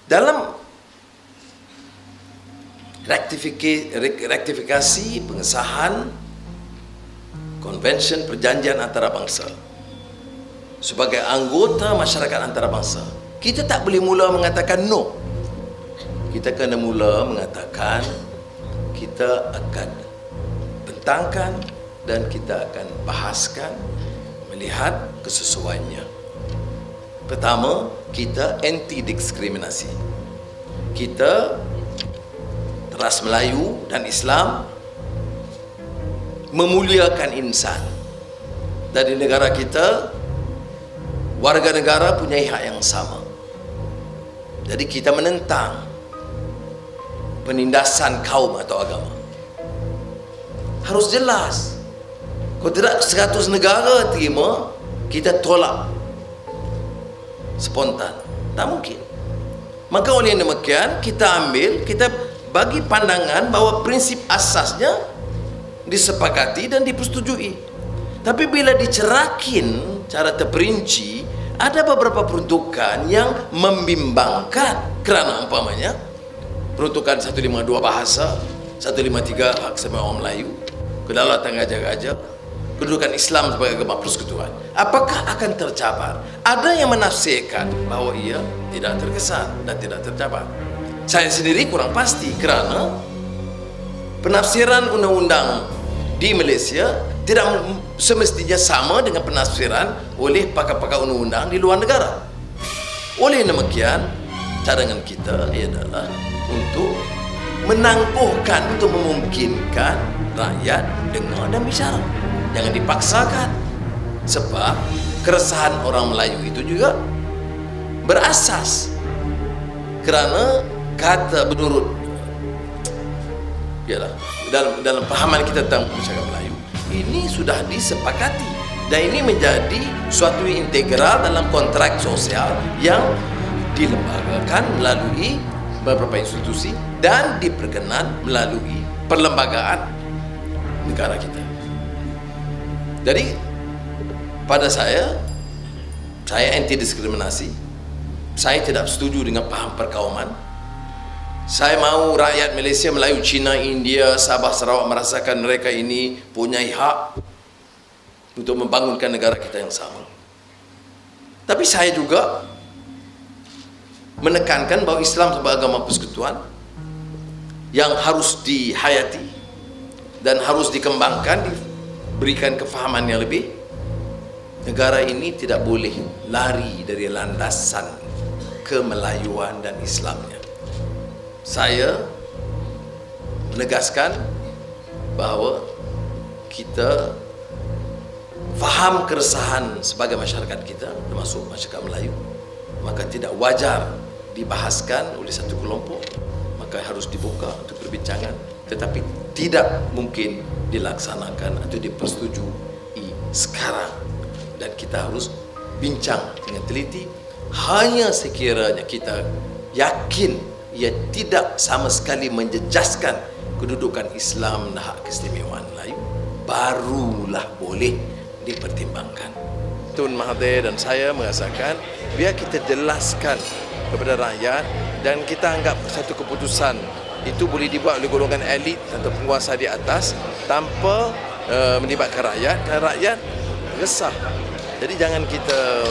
Dalam rektifikasi pengesahan Konvensyen Perjanjian Antarabangsa sebagai anggota masyarakat antarabangsa, kita tak boleh mula mengatakan no. Kita kena mula mengatakan kita akan bentangkan dan kita akan bahaskan melihat kesesuaiannya. Pertama, kita anti diskriminasi. Kita ras Melayu dan Islam memuliakan insan. Dari negara kita, warga negara punya hak yang sama. Jadi kita menentang penindasan kaum atau agama. Harus jelas. Kalau tidak 100 negara terima, kita tolak spontan. Tak mungkin. Maka oleh demikian, kita bagi pandangan bahawa prinsip asasnya disepakati dan dipersetujui. Tapi bila dicerakin cara terperinci, ada beberapa peruntukan yang membimbangkan. Kerana umpamanya peruntukan 152 bahasa, 153 hak semua orang Melayu, kedaulatan gajah-gajah, kedudukan Islam sebagai agama persekutuan. Apakah akan tercapai? Ada yang menafsirkan bahawa ia tidak terkesan dan tidak tercapai. Saya sendiri kurang pasti kerana penafsiran undang-undang di Malaysia tidak semestinya sama dengan penafsiran oleh pakar-pakar undang-undang di luar negara. Oleh demikian, cadangan kita adalah untuk menangguhkan, untuk memungkinkan rakyat dengar dan bicara. Jangan dipaksakan. Sebab keresahan orang Melayu itu juga berasas kerana kata menurut dalam pahaman kita tentang masyarakat Melayu, ini sudah disepakati dan ini menjadi suatu integral dalam kontrak sosial yang dilembagakan melalui beberapa institusi dan diperkenan melalui perlembagaan negara kita. Jadi pada saya anti diskriminasi. Saya tidak setuju dengan paham perkauman. Saya mahu rakyat Malaysia, Melayu, Cina, India, Sabah, Sarawak merasakan mereka ini punya hak untuk membangunkan negara kita yang sama. Tapi saya juga menekankan bahawa Islam sebagai agama persekutuan yang harus dihayati dan harus dikembangkan, diberikan kefahaman yang lebih. Negara ini tidak boleh lari dari landasan kemelayuan dan Islamnya. Saya menegaskan bahawa kita faham keresahan sebagai masyarakat kita, termasuk masyarakat Melayu, maka tidak wajar dibahaskan oleh satu kelompok, maka harus dibuka untuk perbincangan, tetapi tidak mungkin dilaksanakan atau dipersetujui sekarang. Dan kita harus bincang dengan teliti. Hanya sekiranya kita yakin ia tidak sama sekali menjejaskan kedudukan Islam dan hak keistimewaan Melayu, barulah boleh dipertimbangkan. Tun Mahathir dan saya merasakan biar kita jelaskan kepada rakyat dan kita anggap satu keputusan itu boleh dibuat oleh golongan elit atau penguasa di atas tanpa melibatkan rakyat, dan rakyat resah. Jadi jangan kita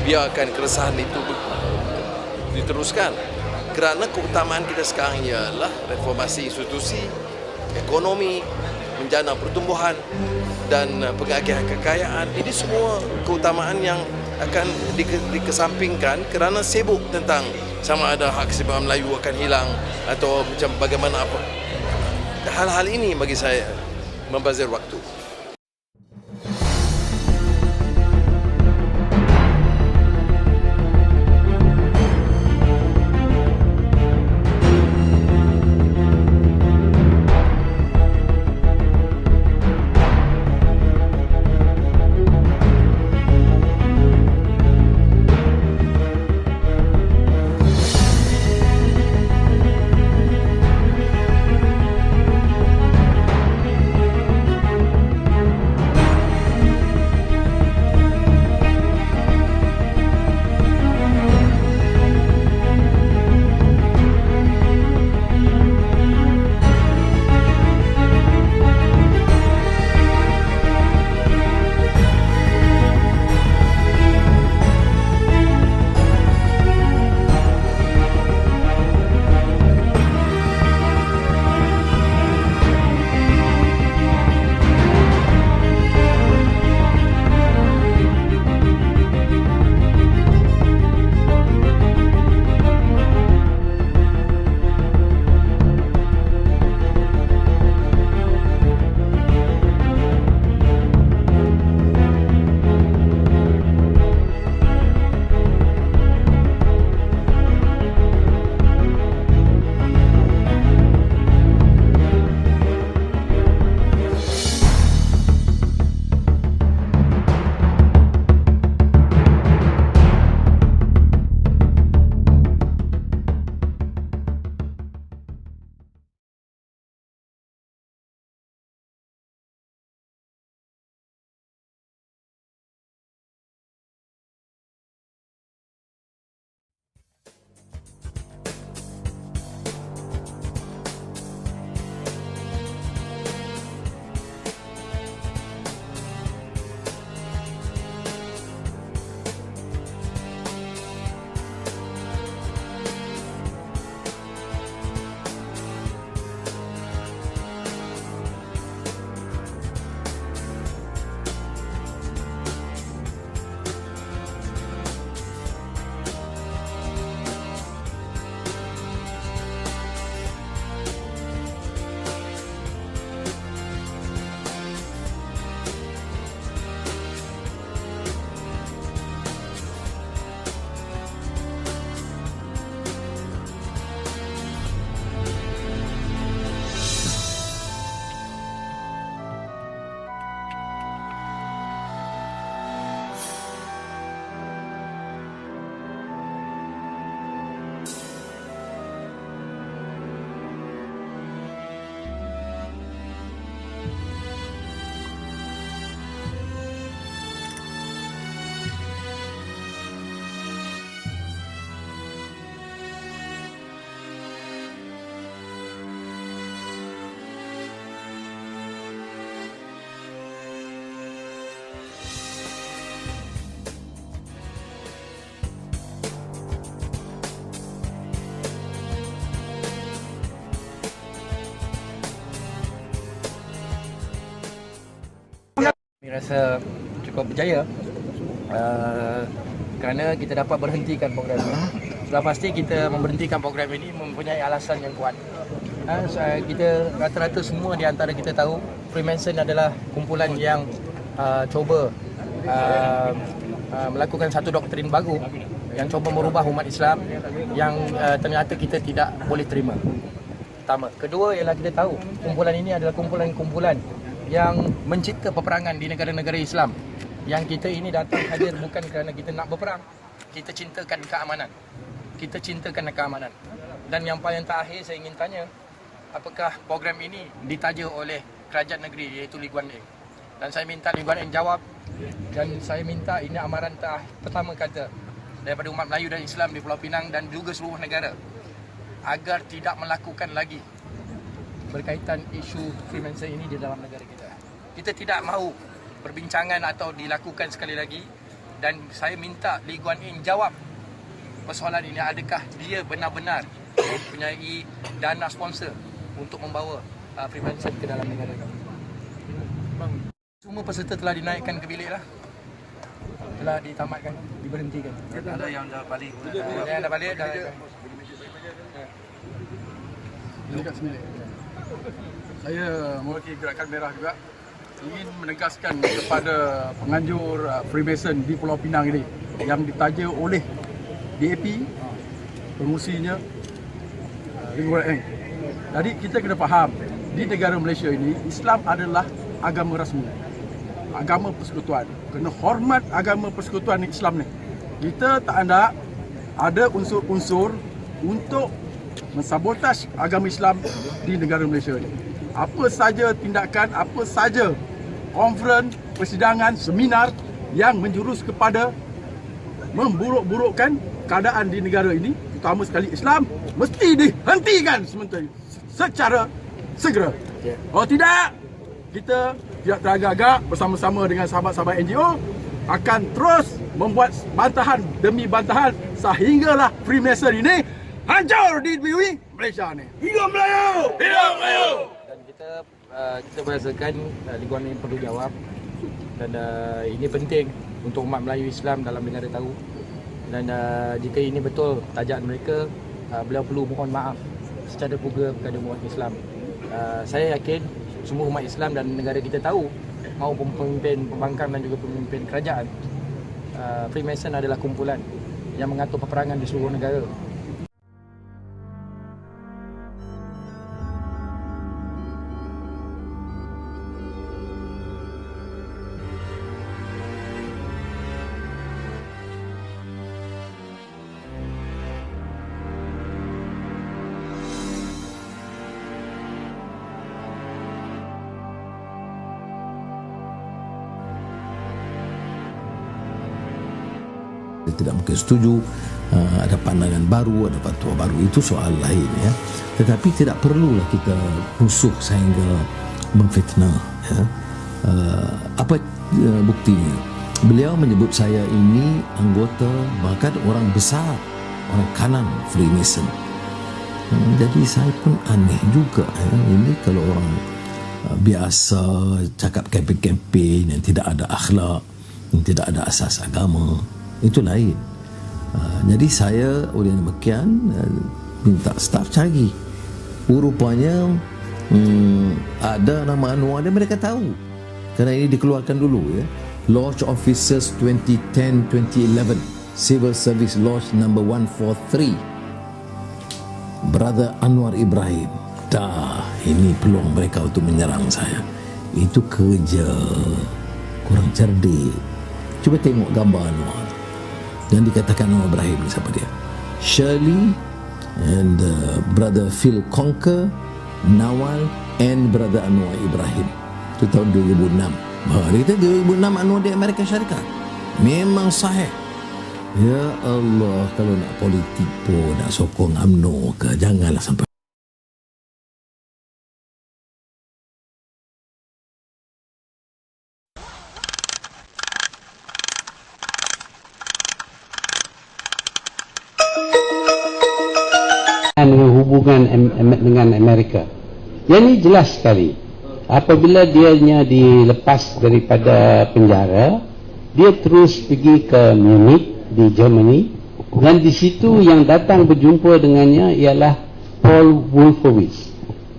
biarkan keresahan itu diteruskan. Kerana keutamaan kita sekarang ialah reformasi institusi, ekonomi, menjana pertumbuhan dan pengagihan kekayaan. Ini semua keutamaan yang akan dikesampingkan kerana sibuk tentang sama ada hak keistimewaan Melayu akan hilang atau macam bagaimana apa. Hal-hal ini bagi saya membazir waktu. Saya rasa cukup berjaya kerana kita dapat berhentikan program ini. Sudah pasti kita memberhentikan program ini mempunyai alasan yang kuat. Kita rata-rata semua di antara kita tahu Freemason adalah kumpulan yang cuba melakukan satu doktrin baru yang cuba merubah umat Islam yang ternyata kita tidak boleh terima. Pertama. Kedua ialah kita tahu kumpulan ini adalah kumpulan-kumpulan yang mencipta peperangan di negara-negara Islam. Yang kita ini datang hadir bukan kerana kita nak berperang. Kita cintakan keamanan. Kita cintakan keamanan. Dan yang paling terakhir saya ingin tanya, apakah program ini ditaja oleh kerajaan negeri iaitu Lee Kuan Yew? Dan saya minta Lee Kuan Yew jawab, dan saya minta ini amaran pertama kata daripada umat Melayu dan Islam di Pulau Pinang dan juga seluruh negara agar tidak melakukan lagi berkaitan isu Freemason ini di dalam negara kita. Kita tidak mahu perbincangan atau dilakukan sekali lagi, dan saya minta Lee Kuan Yew jawab persoalan ini, adakah dia benar-benar mempunyai dana sponsor untuk membawa Freemason ke dalam negara kita. Semua peserta telah dinaikkan ke bilik lah. Telah ditamatkan, diberhentikan. Ada yang dah balik. Ada yang dah balik dah. Dekat sini. Saya mewakili Gerakan Merah juga ingin menegaskan kepada penganjur Freemason di Pulau Pinang ini yang ditaja oleh DAP, pengurusinya Lee Kuan Yew. Jadi kita kena faham, di negara Malaysia ini Islam adalah agama rasmi, agama persekutuan. Kena hormat agama persekutuan Islam ni. Kita tak ada unsur-unsur untuk mensabotaj agama Islam di negara Malaysia ini. Apa saja tindakan, apa saja konferens, persidangan, seminar yang menjurus kepada memburuk-burukkan keadaan di negara ini, terutama sekali Islam, mesti dihentikan secara segera. Kalau tidak, kita tidak teragak-agak bersama-sama dengan sahabat-sahabat NGO akan terus membuat bantahan demi bantahan sehinggalah Freemason ini hancur di bumi Malaysia ni. Hidup Melayu! Hidup Melayu! Dan kita merasakan Lee Kuan Yew perlu jawab, dan ini penting untuk umat Melayu Islam dalam negara tahu. Dan jika ini betul tajaan mereka, beliau perlu mohon maaf secara terbuka kepada umat Islam. Saya yakin semua umat Islam dan negara kita tahu, maupun pemimpin pembangkang dan juga pemimpin kerajaan, Freemason adalah kumpulan yang mengatur peperangan di seluruh negara. Tidak mungkin setuju, ada pandangan baru, ada fatwa baru, itu soal lain ya. Tetapi tidak perlulah kita musuh sehingga memfitnah ya. Apa buktinya? Beliau menyebut saya ini anggota, bahkan orang besar, orang kanan Freemason. Jadi saya pun aneh juga ya. Ini kalau orang biasa cakap kempen-kempen yang tidak ada akhlak, yang tidak ada asas agama, itu lain. Jadi saya oleh demikian minta staf cari. Rupanya ada nama Anwar dan mereka tahu, kerana ini dikeluarkan dulu ya. Lodge Officers 2010-2011 Civil Service Lodge number 143, Brother Anwar Ibrahim. Dah, ini peluang mereka untuk menyerang saya. Itu kerja kurang cerdik. Cuba tengok gambar Anwar. Dan dikatakan Anwar Ibrahim ni siapa dia? Shirley and Brother Phil Conker, Nawal and Brother Anwar Ibrahim. Itu tahun 2006. Dia kata 2006 Anwar di Amerika Syarikat. Memang sahih. Ya Allah, kalau nak politik pun, nak sokong UMNO ke, janganlah sampai dengan hubungan dengan Amerika. Yang ini jelas sekali. Apabila dianya dilepas daripada penjara, dia terus pergi ke Munich di Germany, dan di situ yang datang berjumpa dengannya ialah Paul Wolfowitz.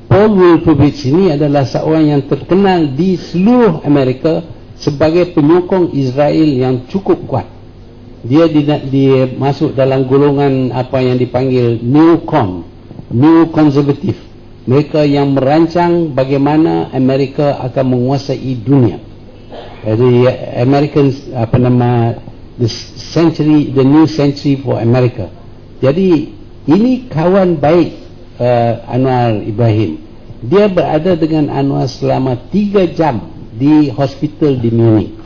Paul Wolfowitz ini adalah seorang yang terkenal di seluruh Amerika sebagai penyokong Israel yang cukup kuat. Dia masuk dalam golongan apa yang dipanggil neo-conservative. Mereka yang merancang bagaimana Amerika akan menguasai dunia. Jadi Americans the new century for America. Jadi ini kawan baik Anwar Ibrahim. Dia berada dengan Anwar selama 3 jam di hospital di Munich.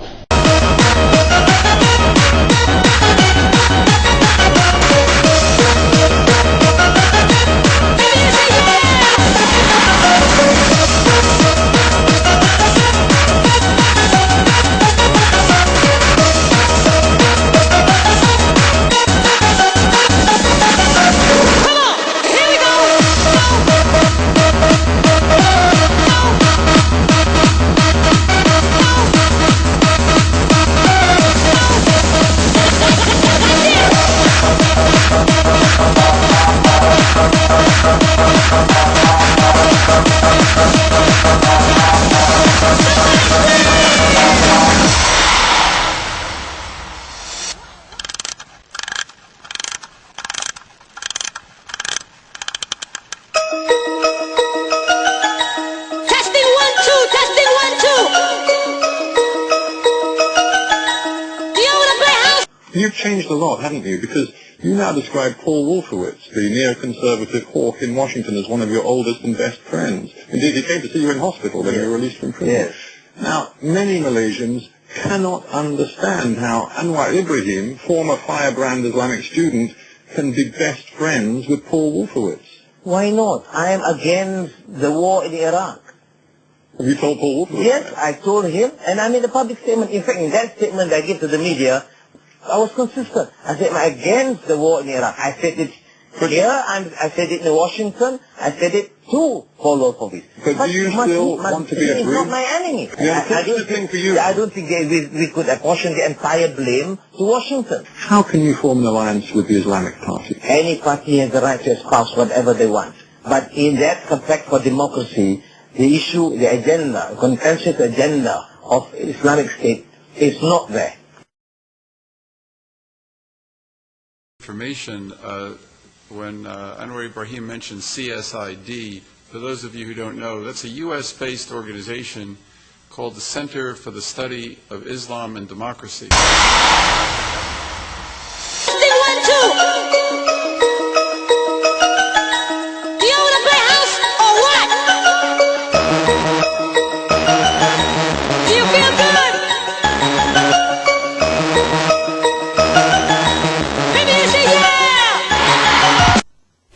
You've changed a lot, haven't you? Because you now describe Paul Wolfowitz, the neoconservative hawk in Washington, as one of your oldest and best friends. Indeed, he came to see you in hospital when you were released from prison. Yes. Now, many Malaysians cannot understand how Anwar Ibrahim, former firebrand Islamic student, can be best friends with Paul Wolfowitz. Why not? I am against the war in Iraq. Have you told Paul Wolfowitz? Yes, I told him, and I made a public statement. In fact, in that statement I gave to the media, I was consistent. I said I'm against the war in Iraq. I said it here, I said it in Washington, I said it to Paul Wolfowitz. But do you still want to be a He's not my enemy. I don't think we could apportion the entire blame to Washington. How can you form an alliance with the Islamic Party? Any party has the right to espouse whatever they want. But in that compact for democracy, the issue, the agenda, contentious agenda of Islamic State is not there. Information when Anwar Ibrahim mentioned CSID. For those of you who don't know, that's a U.S.-based organization called the Center for the Study of Islam and Democracy.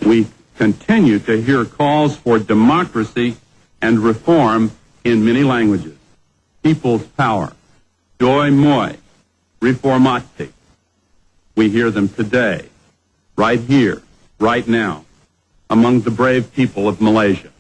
We continue to hear calls for democracy and reform in many languages. People's power, Doi Moi, Reformati. We hear them today, right here, right now, among the brave people of Malaysia.